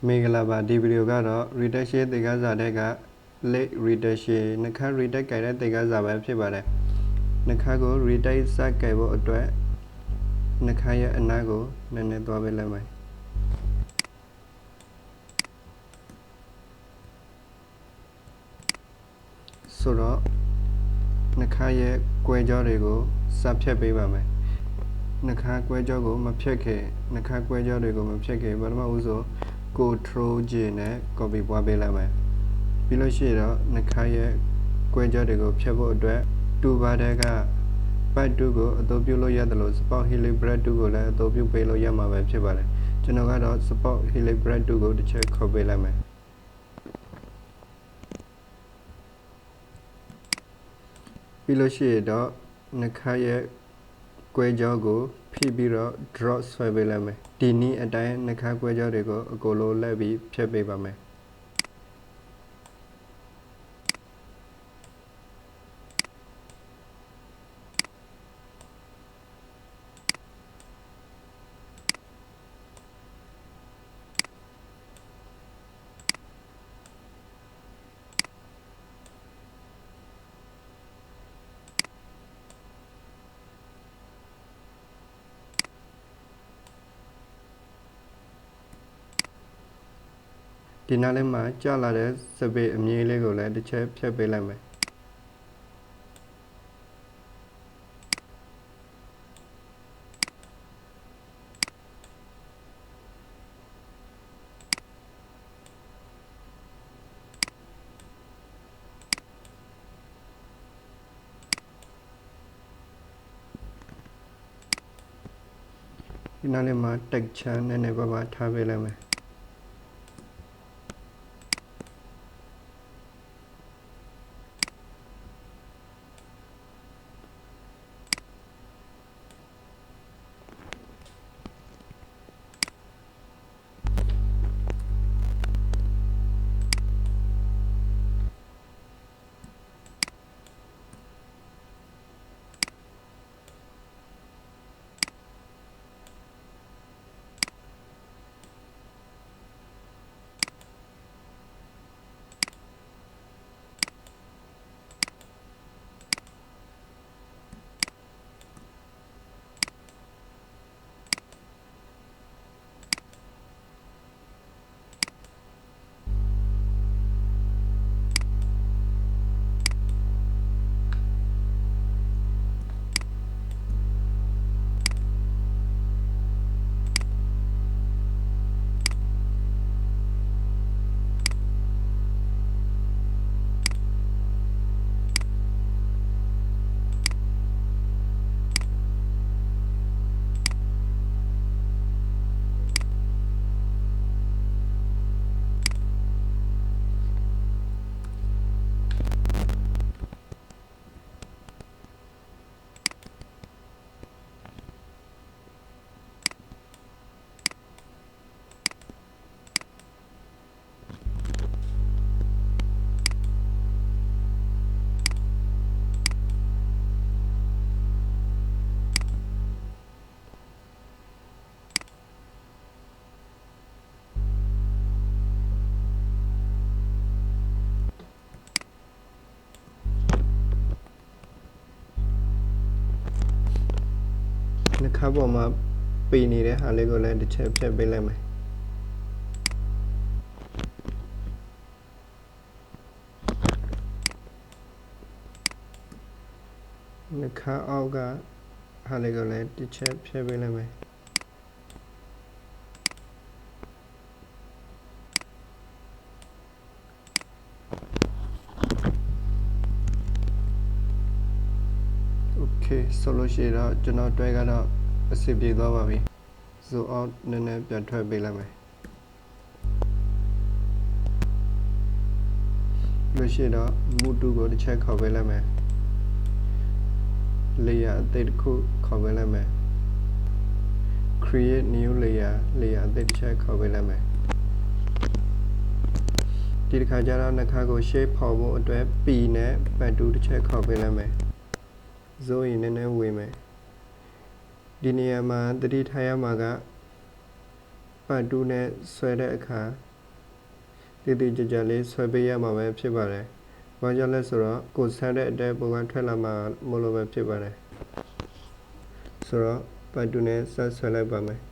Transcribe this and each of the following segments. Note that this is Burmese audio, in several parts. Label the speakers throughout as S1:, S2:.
S1: Megalaba di video ကတော့ redaction တေကစားတဲ့က late redaction နှခါ redact ကြိုင်တဲ့တေကစားပဲဖြစ်ပါတယ်နှခါကို redact စကြိုင်ဖို့အတွက်နှခါရဲ့အနားကိုနည်းနည်းသွားပေးလိုက်မယ်ဆိုတော့နှခါရဲ့ကွဲကြောတွေကိုစဖြတ်ပေးပါမယ်နှခါကွဲကြောကိုမဖြတ်ခင်နှခါကွဲကြောတွေကိုမဖြတ်ခင်ပထမဦးဆုံးCtrl J နဲ့ copy ပွားပေးလိုက်မယ်ပြီးလို့ရှိရင်တော့နှခါရဲ့ကွဲကြောတွေကိုဖြတ်ဖို့အတွက်2 တဲ့က part 2ကိုအသုံးပြုလို့ရတယ်လို့ support helibrad 2ကိုလည်းအသုံးပြုပေးလို့ရမှာပဲဖြစ်ပါတယ်ကျွန်တော်ကတော့ support helibrad 2ကိုတစ်ချက်ခေါ်ပေးလိုက်မယ်ပြီးလို့ရှိရင်တော့နှခါရဲ့ကွဲကြောကိုဖိပြီးတော့ drop ဆွဲပေးလိုက်မယ်ဒီနည်းအတိုင်းနှခါကွဲကြောတွေကိုအကုန်လုံးလက်ပြီးဖြတ်ပေးပါမယ်ဒီနားလေးမှာကြာလာတဲ့စပစ်အမြင့်လေးကိုလည်းတစ်ချက်ဖြတ်ပေးလိုက်မယ်ဒီနားလေးမှာ texture နည်းနည်းပါးထားပေးလိုက်မယ်နှခါပေါ်မှာပေနေတဲ့ဟာလေးကိုလည်းတစ်ချက်ဖြတ်ပေးလိုက်မယ်နှခါအောက်ကဟာလေးကိုလည်းတစ်ချက်ဖြတ်ပေးလိုက်မယ်ဆိုလို့ရှိရင်တော့ကျွန်တော်တွဲကတော့အဆင်ပြေသွားပါပြီ zoom out နည်းနည်းပြန်ထွက်ပေးလိုက်မယ်လို့ရှိရင်တော့ move to ကိုတစ်ချက်ခေါ်ပေးလိုက်မယ် layer အသစ်တစ်ခုခေါ်ပေးလိုက်မယ် create new layer အသစ်တစ်ချက်ခေါ်ပေးလိုက်မယ်ဒီတစ်ခါကျတော့နှခါကို shape ဖော်ဖို့အတွက် P နဲ့ part 2တစ်ချက်ခေါ်ပေးလိုက်မယ်ဆိုရင်နည်းနည်းဝေးမယ်ဒီနေရာမှာသတိထားရမှာက part 2နဲ့ဆွဲတဲ့အခါ တည်တည်ကြကြလေးဆွဲပေးရမှာပဲဖြစ်ပါတယ်။ဘာကြောင့်လဲဆိုတော့ကိုယ်ဆက်တဲ့အတဲ့ပုံကထွက်လာမှာမလို့ပဲဖြစ်ပါတယ်။ဆိုတော့ပတ်တူနဲ့ဆက်ဆွဲလိုက်ပါမယ်။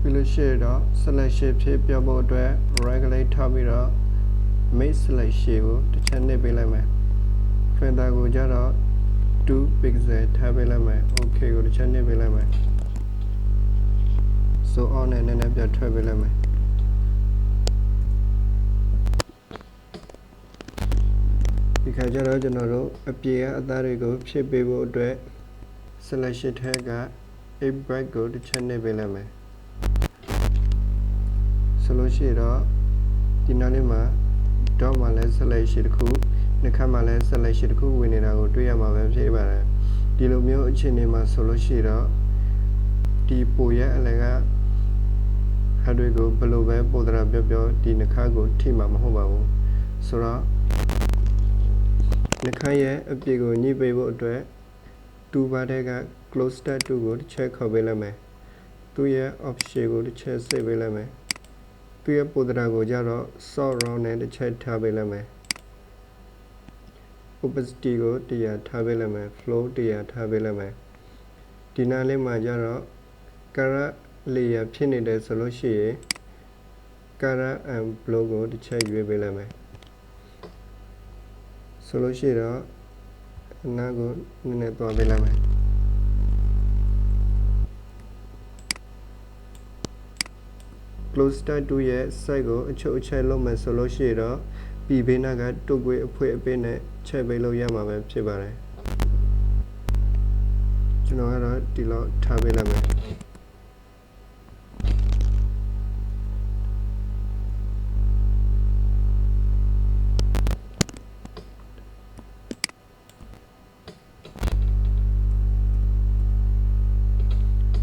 S1: ပြီးလို့ရှိရင်တော့ selection ဖြစ်ပြဖို့အတွက် regulate ထားပြီးတော့ make selection ကိုတစ်ချက်နှိပ်ပေးလိုက်မယ် filter ကိုကြတော့2 pixel ထားပေးလိုက်မယ် okay ကိုတစ်ချက်နှိပ်ပေးလိုက်မယ် so on နဲ့နည်းနည်းပြထွက်ပေးလိုက်မယ်ဒီခါကျတော့ကျွန်တော်တို့အပြေကအသားတွေကိုဖြည့်ပေးဖို့အတွက် selection ထဲက a bright ကိုတစ်ချက်နှိပ်ပေးလိုက်မယ်ဆိုလို့ရှိတော့ဒီနောက်လေးမှာ dot မှာလည်း selection တစ်ခုနှစ်ခါမှာလည်း selection တစ်ခုဝင်နေတာကိုတွေ့ရမှာပဲဖြစ်ပါတယ်ဒီလိုမျိုးအခြေအနေမှာဆိုလို့ရှိတော့ဒီပိုရဲ့အလယ်ကဟာတွေကိုဘယ်လိုပဲပို့တာပြောဒီနှစ်ခါကိုထိမှာမဟုတ်ပါဘူးဆိုတော့နှစ်ခါရဲ့အပြည့်ကိုညှိပေးဖို့အတွက်2ဘာတဲ့က close start 2ကိုတစ်ချက်ခေါ်ပေးလိုက်မယ်သူ့ရဲ့ option ကိုတစ်ချက်စိတ်ပေးလိုက်မယ်သူ့ရဲ့ပို့တာကိုကြတော့ sort round နဲ့တစ်ချက်ထားပေးလိုက်မယ် opacity ကို100ထားပေးလိုက်မယ် flow 100ထားပေးလိုက်မယ်ဒီနားလေးမှာကြတော့ color layer ဖြစ်နေတယ်ဆိုလို့ရှိရင် color and blow ကိုတစ်ချက်ရွေးပေးလိုက်မယ်ဆိုလို့ရှိတော့အနားကိုနည်းနည်းသွားပေးလိုက်မယ်close start 2ရဲ့ site ကိုအချုပ်အချက်လုပ်မယ်ဆိုလို့ရှိတော့ပြည်ဘေးနာကတုတ်ကွေးအဖွဲအပေးနဲ့ချက်ပေးလို့ရမှာပဲဖြစ်ပါတယ်ကျွန်တော်ကတော့ဒီလောက်ထားပေးလိုက်မယ်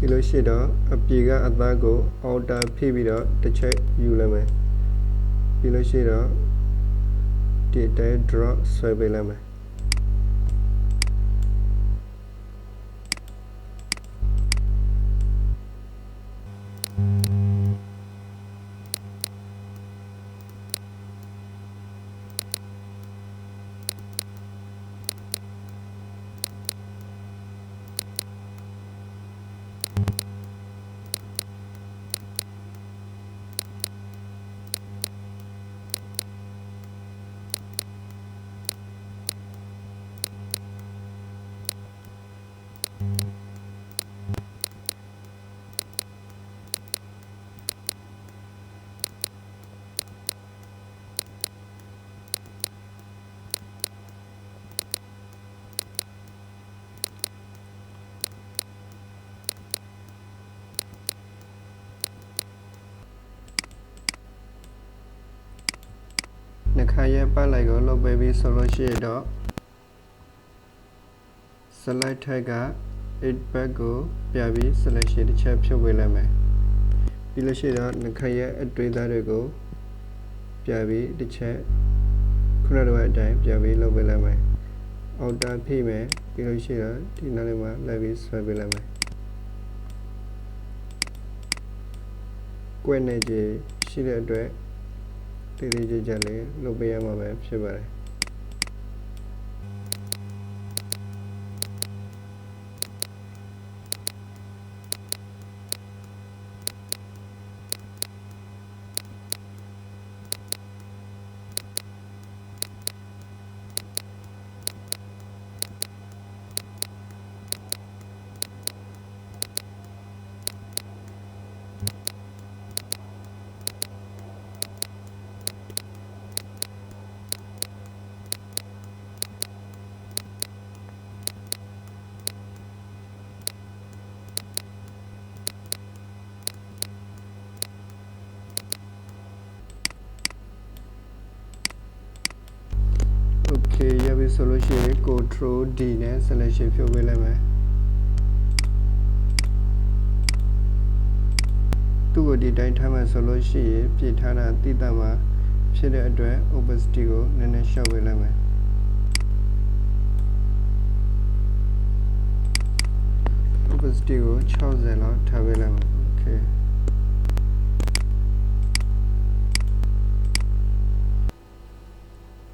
S1: ဒီလိုရှိတော့အပြေကအသားကို outer ဖိပြီးတော့တစ်ချက်ယူလိုက်မယ်ပြီးလို့ရှိတော့ဒီတဲ drop ဆွဲပေးလိုက်မယ်နှခါရဲ့ပတ်လိုက်ကိုလုပ်ပေးပြီးဆိုလို့ရှိရင်တော့ select ထက်က it back ကိုပြပြီး selection တစ်ချက်ဖြုတ်ပေးလိုက်မယ်ပြီးလို့ရှိတော့နှခရဲ့အတွေ့အသားတွေကိုပြပြီးတစ်ချက်ခုနကအတိုင်းပြပြီးလုပ်ပေးလိုက်မယ်အောက်တာဖိမယ်ပြီးလို့ရှိတော့ဒီနောက်လေးမှာလိုက်ပြီးဆွဲပေးလိုက်မယ်ကွက်နေကြီးရှိတဲ့အတွက်တေးသေးကြလေးလုပ်ပေးရမှာပဲဖြစ်ပါတယ်ရပြီဆိုလို့ရှိရင် Ctrl D နဲ့ selection ဖြုတ်ပေးလိုက်မယ်သူ့ကိုဒီတိုင်းထားမှဆိုလို့ရှိရင်ပြည့်ထားတာတိတမှာဖြစ်တဲ့အတွက် opacity ကိုနည်းနည်းလျှော့ပေးလိုက်မယ် opacity ကို60လောက်ထားပေးလိုက်မယ် okay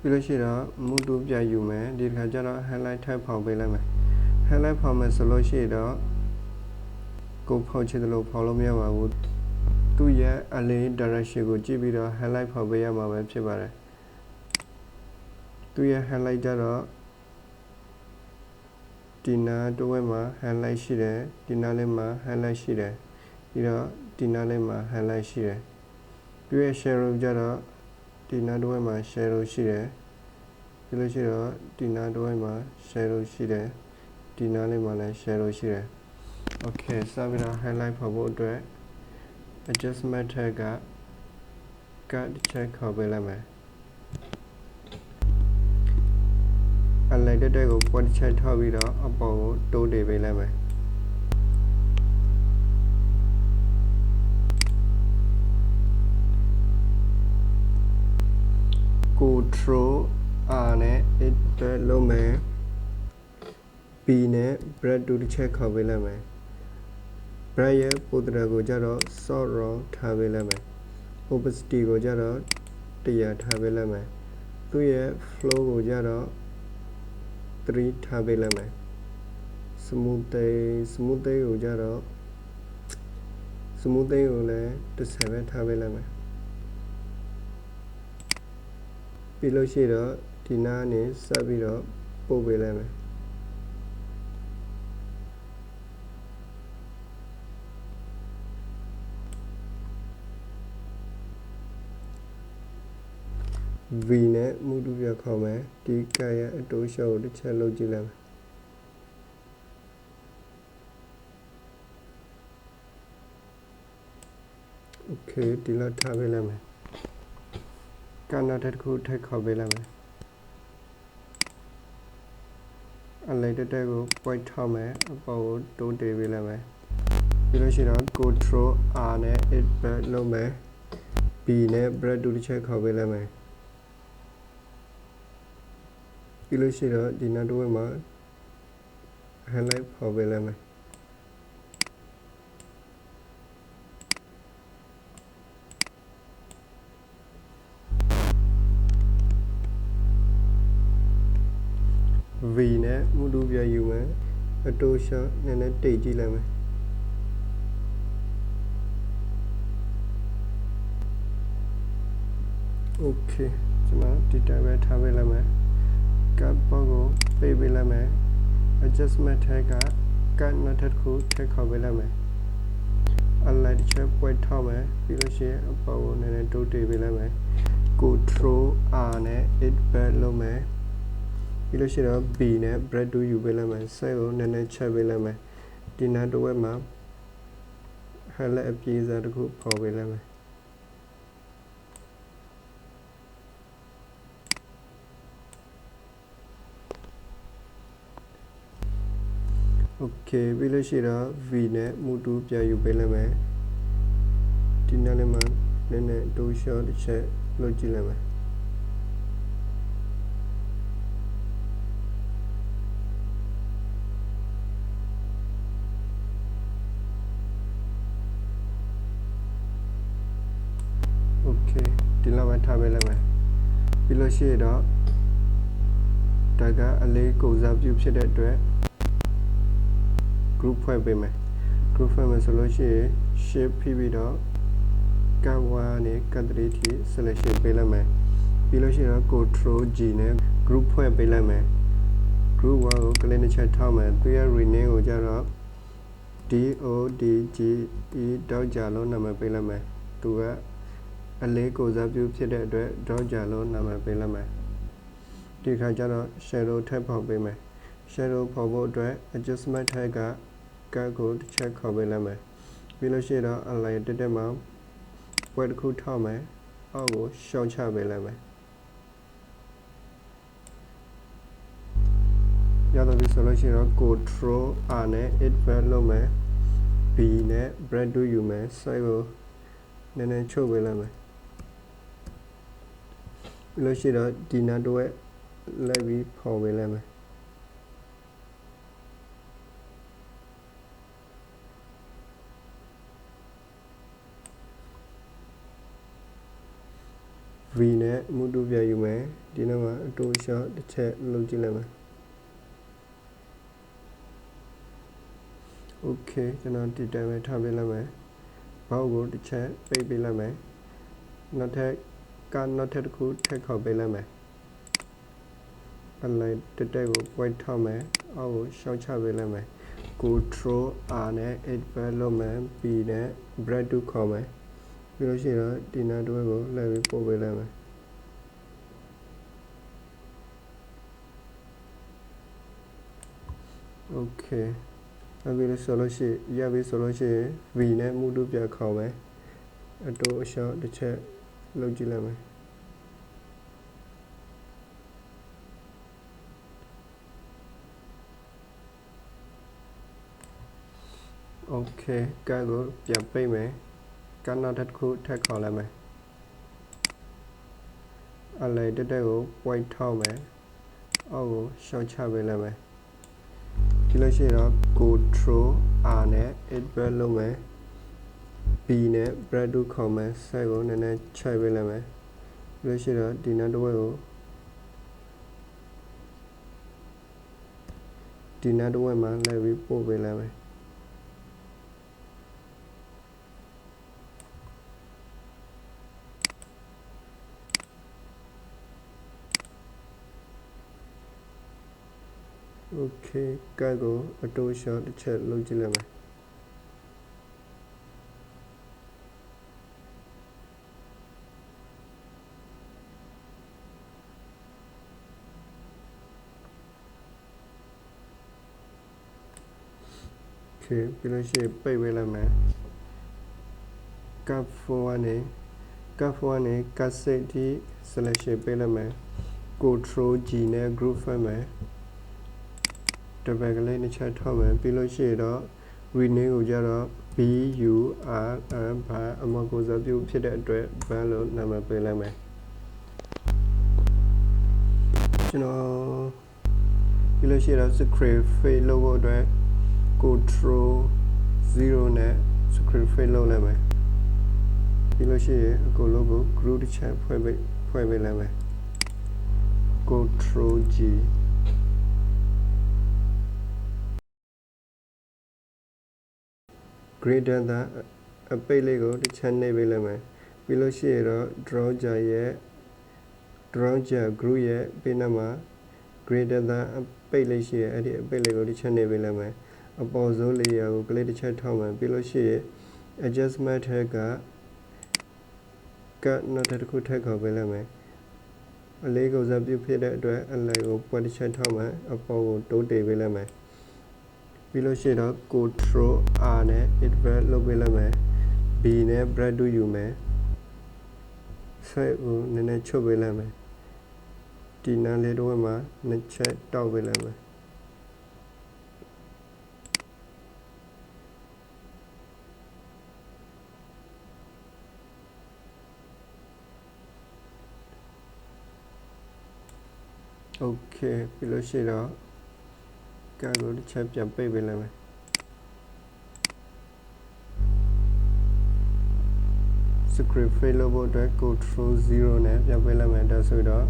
S1: ပြီးလို့ရှိတော့မူတူပြယူမယ်ဒီခါကျတော့ highlight ထပ်ဖောက်ပေးလိုက်မယ် highlight ဖောက်မယ်ဆိုလို့ရှိတော့ကိုဖောက်ချင်တယ်လို့ဖောက်လို့မရပါဘူးသူ့ရဲ့ align direction ကိုကြည့်ပြီးတော့ highlight ဖောက်ပေးရမှာပဲဖြစ်ပါတယ်သူ့ရဲ့ highlight ကျတော့ဒီနာတစ်ဝက်မှာ highlight ရှိတယ်ဒီနာလေးမှာ highlight ရှိတယ်ပြီးတော့ဒီနာလေးမှာ highlight ရှိတယ်သူ့ရဲ့ shadow ကျတော့ဒီနာတစ်ဝက်မှာ shadow ရှိတယ်ပြီးလို့ရှိတော့ဒီနာတစ်ဝက်မှာ shadow ရှိတယ်ဒီနာလေးမှာလည်း shadow ရှိတယ် okay စပြီးတော့ highlight ဖော်ဖို့အတွက် adjustment tab က cut ချက်ခေါ်ပေးလိုက်မယ် align တဲ့ကို point ချက်ထောက်ပြီးတော့အပေါ်ကိုတိုးတည်ပေးလိုက်မယ် Ctrl R နဲ့ it ပဲလုပ်မယ် B နဲ့ breadth 2တစ်ချက်ခေါ်ပေးလိုက်မယ် breadth ရဲ့ပုံသဏ္ဍာန်ကိုကြတော့ soft round ထားပေးလိုက်မယ် opacity ကိုကြတော့100ထားပေးလိုက်မယ်သူ့ရဲ့ flow ကိုကြတော့3ထားပေးလိုက်မယ် smoothing ကိုကြတော့ smoothing ကိုလည်း10ပဲထားပေးလိုက်မယ်ပြီးလို့ရှိတော့ဒီနားနဲ့ဆက်ပြီးတော့ပို့ပေးလိုက်မယ်V နဲ့မူတူပြခေါ်မယ်ဒီကရဲ့အတိုးရှော့ကိုတစ်ချက်လုပ်ကြည့်လိုက်မယ် okay ဒီလောက်ထားပေးလိုက်မယ်ကနတစ်ခုထပ်ခေါ်ပေးလိုက်မယ်အလိုက်တဲ့ကို point ထောက်မယ်အပေါ်ကိုတိုးတည်ပေးလိုက်မယ်ပြီးလို့ရှိတော့ Ctrl R နဲ့ it back လုပ်မယ် B နဲ့ breadth 2တစ်ချက်ခေါ်ပေးလိုက်မယ်ပြီးလို့ရှိတော့ဒီနောက်တစ်ဝက်မှာ highlight ဖော်ပေးလိုက်မယ်V နဲ့မူတူပြယူမယ်အတိုးရှော့နည်းနည်းတိတ်ကြည့်လိုက်မယ် okay ကျွန်တော်ဒီတိုင်းပဲထားပေးလိုက်မယ်ကပ်ဘောကိုပေးပေးလိုက်မယ် adjustment tab က cut နောက်တစ်ခုထပ်ခေါ်ပေးလိုက်မယ် align တစ်ချက်ပွက်ထောက်မယ်ပြီးလို့ရှိရင်အပေါ်ကိုနည်းနည်းတိုးတည်ပေးလိုက်မယ် Ctrl R နဲ့ it back လုပ်မယ်ပြီးလို့ရှိတော့ B နဲ့ breadth 2ယူပေးလိုက်မယ်ဆက်ကိုနည်းနည်းချက်ပေးလိုက်မယ်ဒီနားတစ်ဝက်မှာ highlight အပြေးစားတစ်ခုပေါ်ပေးလိုက်မယ် okay ပြီးလို့ရှိတော့ v နဲ့ move to ပြန်ယူပေးလိုက်မယ်ဒီနားလေးမှာနည်းနည်းတိုးရှော့တစ်ချက်လုပ်ကြည့်လိုက်မယ်ဒီလောက်ပဲထားပေးလိုက်မယ်ပြီးလို့ရှိတော့ဒါကအလေးကိုစားပြုဖြစ်တဲ့အတွက် group ဖွဲ့ပေးမယ် group ဖွဲ့မယ်ဆိုလို့ရှိရင် shift ဖိပြီးတော့ကတ်1နဲ့ကတ်3ထိ selection ပေးလိုက်မယ်ပြီးလို့ရှိတော့ control G နဲ့ group ဖွဲ့ပေးလိုက်မယ် group 1ကိုကလစ်တစ်ချက်ထောက်မယ်သူရဲ့ rename ကိုကြတော့ DODGE တောက်ကြလုံးနာမည်ပေးလိုက်မယ်သူကအလေးကိုစားပြုဖြစ်တဲ့အတွက် draw ကြလုံးနာမည်ပေးလိုက်မယ်ဒီခါကျတော့ shadow ထပ်ဖောက်ပေးမယ် shadow ဖောက်ဖို့အတွက် adjustment ထက်ကကတ်ကိုတစ်ချက်ခေါ်ပေးလိုက်မယ်ပြီးလို့ရှိတော့ align တက်မှာပွဲတစ်ခုထောက်မယ်အောက်ကိုရှော့ချပေးလိုက်မယ်ရတော့ပြီဆိုလို့ရှိတော့ control R နဲ့ advance လုပ်မယ် B နဲ့ bread 2ယူမယ် side ကိုနည်းနည်းချုပ်ပေးလိုက်မယ်ပြီးလို့ရှိတော့ဒီနာတော့လိုက်ပြီးဖော်ပေးလိုက်မယ်V နဲ့မူတူပြယူမယ်ဒီနောက်မှာအတိုးရှော့တစ်ချက်လုပ်ကြည့်လိုက်မယ် okay ကျွန်တော်ဒီတိုင်းပဲထားပေးလိုက်မယ်ဘောက်ကိုတစ်ချက်ပိတ်ပေးလိုက်မယ်နောက်ထပ်နောက်ထပ်တစ်ခုထပ်ခေါက်ပေးလိုက်မယ်အလိုက်တက်ကို point ထောက်မယ်အောက်ကိုရှော့ချပေးလိုက်မယ် control R နဲ့ advance လုပ်မယ် B နဲ့ bread 2ခေါ်မယ်ပြီးလို့ရှိတော့ဒီနာတွဲကိုလိုက်ပြီးပို့ပေးလိုက်မယ် okay နောက်ပြီးလို့ဆိုလို့ရှိရပြီဆိုလို့ရှိရင် V နဲ့မူတူပြခေါ်မယ်အတိုးအရှော့တစ်ချက်လုပ်ကြည့်လိုက်မယ်โอเคကတ်ကိုပြန်ပိတ်မယ်ကတ်နောက်တစ်ခုထပ်ခေါ်လိုက်မယ်အလိုက်တက်ကို point ထောက်မယ်အောက်ကိုရှော့ချပေးလိုက်မယ်ဒီလိုရှိတော့ control R နဲ့ advance လုပ်မယ် B နဲ့ bread 2ခေါ်မယ်ဆက်ကိုနည်းနည်းချိန်ပေးလိုက်မယ်ဒီလိုရှိတော့ဒီနောက်တစ်ဝက်ကိုဒီနောက်တစ်ဝက်မှာလိုက်ပြီးပို့ပေးလိုက်မယ်โอเคကတ်ကိုအတိုးရှော့တစ်ချက်လုပ်ကြည့်လိုက်မယ်โอเคပြီးလို့ရှိရင်ပိတ်ပေးလိုက်မယ်ကတ်4နဲ့ကတ်6ထိ selection ပေးလိုက်မယ် control G နဲ့ group ဖွဲ့မယ်တပက်ကလေးတစ်ချက်ထောက်မယ်ပြီးလို့ရှိရင်တော့ rename ကိုကြတော့ BURN ဘာအမကိုစားပြုဖြစ်တဲ့အတွက် ban လို့နာမည်ပေးလိုက်မယ်ကျွန်တော်ပြီးလို့ရှိရင်တော့ script fade လုပ်ဖို့အတွက် control 0နဲ့ script fade လုပ်လိုက်မယ်ပြီးလို့ရှိရင်အကုန်လုံးကို group တစ်ချက်ဖွဲ့ပေးလိုက်မယ် control G greater than အပိတ်လေးကိုတစ်ချက်နှိပ်ပေးလိုက်မယ်ပြီးလို့ရှိရင်တော့ draw jar ရဲ့ draw jar group ရဲ့ဘေးနားမှာ greater than အပိတ်လေးရှိရဲ့အဲ့ဒီအပိတ်လေးကိုတစ်ချက်နှိပ်ပေးလိုက်မယ်အပေါ်ဆုံး layer ကိုကလေးတစ်ချက်ထောက်မယ်ပြီးလို့ရှိရင် adjustment ထက်ကနောက်တစ်ခုထပ်ခေါ်ပေးလိုက်မယ်အလေးကိုစားပြုဖြစ်တဲ့အတွက်အလိုက်ကိုပွက်တစ်ချက်ထောက်မယ်အပေါ်ကိုတိုးတေပေးလိုက်မယ်ပြီးလို့ရှိရင်တော့ control R နဲ့ advance လုပ်ပေးလိုက်မယ် B နဲ့ bread 2ယူမယ်ဆက်ကိုနည်းနည်းချုပ်ပေးလိုက်မယ်ဒီနားလေးတော့မှာနှစ်ချက်တောက်ပေးလိုက်မယ် okay ပြီးလို့ရှိတော့ကကိုတစ်ချက်ပြန်ပိတ်ပေးလိုက်မယ် script fail လို့ဖို့အတွက် control 0နဲ့ပြန်ပိတ်လိုက်မယ်ဒါဆိုတော့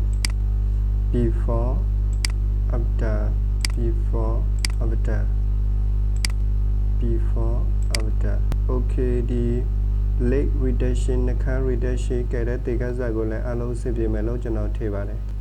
S1: before after before after okay ဒီ late redaction နှခမ်း redaction ကဲတဲ့တေကစားကိုလည်းအလုံးစစ်ပြမယ်လို့ကျွန်တော်ထည့်ပါတယ်